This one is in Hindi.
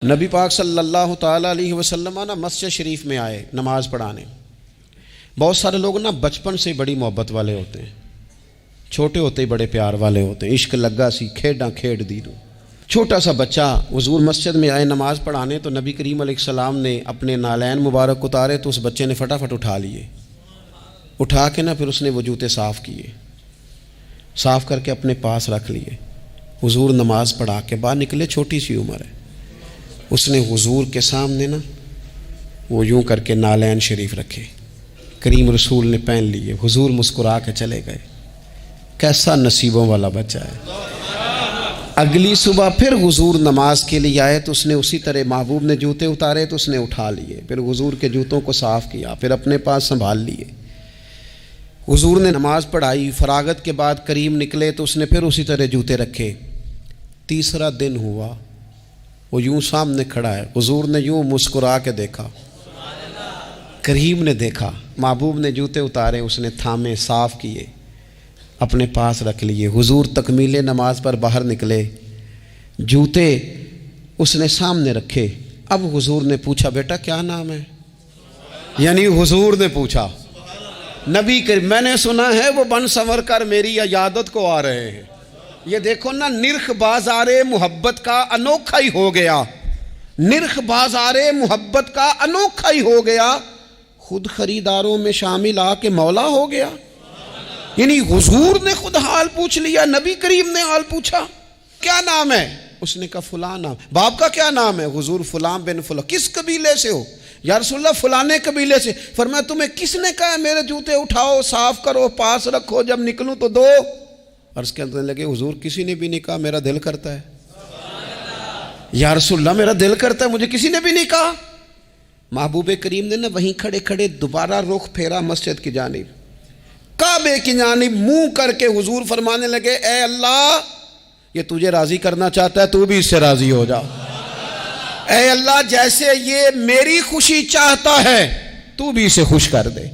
नबी पाक सल्लल्लाहु ताला अलैहि वसल्लम ना मस्जिद शरीफ में आए नमाज पढ़ाने। बहुत सारे लोग ना बचपन से बड़ी मोहब्बत वाले होते हैं, छोटे होते ही बड़े प्यार वाले होते हैं। इश्क लगा सी खेड़ा खेड़ दी। छोटा सा बच्चा हुजूर मस्जिद में आए नमाज पढ़ाने तो नबी करीम अलैहिस्सलाम ने अपने नालैन मुबारक उतारे तो उस बच्चे ने फटाफट उठा लिए। उठा के ना फिर उसने वो जूते साफ़ किए, साफ़ करके अपने पास रख लिए। हुजूर नमाज पढ़ा के बाहर निकले, छोटी सी उम्र है। उसने हुजूर के सामने ना वो यूं करके नालैन शरीफ रखे, करीम रसूल ने पहन लिए। हुजूर मुस्कुरा के चले गए। कैसा नसीबों वाला बच्चा है। अगली सुबह फिर हुजूर नमाज के लिए आए तो उसने उसी तरह महबूब ने जूते उतारे तो उसने उठा लिए, फिर हुजूर के जूतों को साफ़ किया, फिर अपने पास संभाल लिए। हुजूर ने नमाज पढ़ाई, फरागत के बाद करीम निकले तो उसने फिर उसी तरह जूते रखे। तीसरा दिन हुआ, वो यूं सामने खड़ा है। हुजूर ने यूं मुस्कुरा के देखा, करीम ने देखा, महबूब ने जूते उतारे, उसने थामे, साफ़ किए, अपने पास रख लिए। हुजूर तकमीले नमाज पर बाहर निकले, जूते उसने सामने रखे। अब हुजूर ने पूछा, बेटा क्या नाम है? यानी हुजूर ने पूछा। नबी करीम, मैंने सुना है वो बन संवर कर मेरी इयादत को आ रहे हैं। ये देखो ना, निर्ख बाजारे मोहब्बत का अनोखा ही हो गया। निर्ख बाजारे मोहब्बत का अनोखा ही हो गया। खुद खरीदारों में शामिल आके मौला हो गया। यानी हुजूर ने खुद हाल पूछ लिया, नबी करीम ने हाल पूछा। क्या नाम है? उसने कहा फलां नाम। बाप का क्या नाम है? हुजूर फलां बिन फलां। किस कबीले से हो? या रसूलल्लाह फलाने कबीले से। फरमाया तुम्हें किसने कहा मेरे जूते उठाओ, साफ करो, पास रखो, जब निकलूं तो दो। अर्ज कहने लगे, हुजूर किसी ने भी नहीं कहा, मेरा दिल करता है। या रसूलल्लाह मेरा दिल करता है, मुझे किसी ने भी नहीं कहा। महबूब करीम ने ना वहीं खड़े खड़े दोबारा रुख फेरा मस्जिद की जानिब, काबे की जानिब मुंह करके हुजूर फरमाने लगे, ए अल्लाह, ये तुझे राजी करना चाहता है, तू भी इससे राजी हो जा। ए अल्लाह, जैसे ये मेरी खुशी चाहता है, तू भी इसे खुश कर दे।